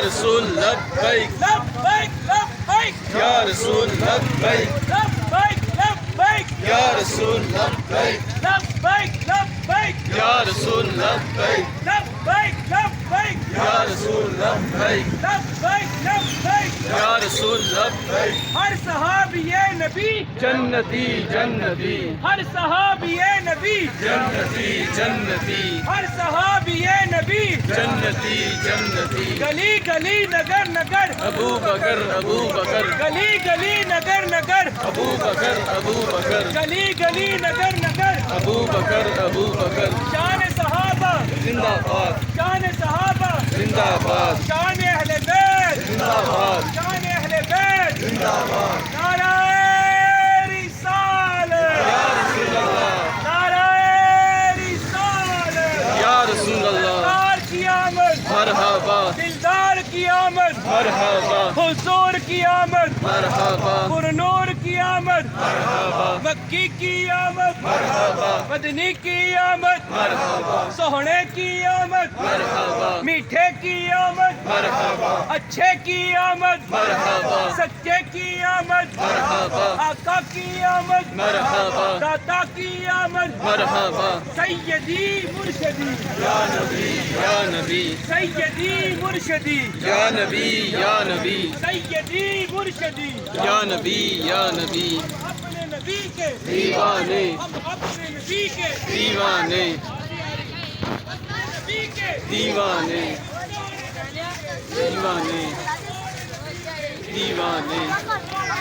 رسول لبیک لبیک لبیک یا رسول لبیک لبیک لبیک یا رسول لبیک لبیک لبیک یا رسول لبیک لبیک لبیک یا رسول لبیک لبیک لبیک یا رسول لبیک ہر صحابی نبی جنتی جنتی ہر صحابی نبی جنتی جنتی ہر صحابی نبی جنتی جنتی گلی گلی نگر نگر ابو بکر ابو بکر گلی گلی نگر نگر ابو بکر ابو بکر گلی گلی نگر نگر ابو بکر ابو بکر شان صحابہ زندہ باد شان صحابہ زندہ باد شان اہل بیت زندہ باد شان اہل بیت زندہ باد نعرہ رسالت یا رسول اللہ نعرہ رسالت یا رسول اللہ دلدار کی آمد مرحبا دلدار کی آمد مرحبا حضور کی آمد مرحبا پرنور کی آمد مرحبا مکی کی آمد مرحبا مدنی کی آمد مرحبا سوہنے کی آمد مرحبا میٹھے کی آمد مرحبا اچھے کی آمد مرحبا سچے کی آمد مرحبا آقا کی آمد مرحبا داتا کی آمد مرحبا سیدی مرشدی یا نبی یا نبی سیدی مرشدی یا نبی یا نبی سیدی مرشدی یا نبی یا نبی اپنے نبی کے دیوانے ہم اپنے نبی کے دیوانے اپنے نبی کے دیوانے دیوانے دیوانے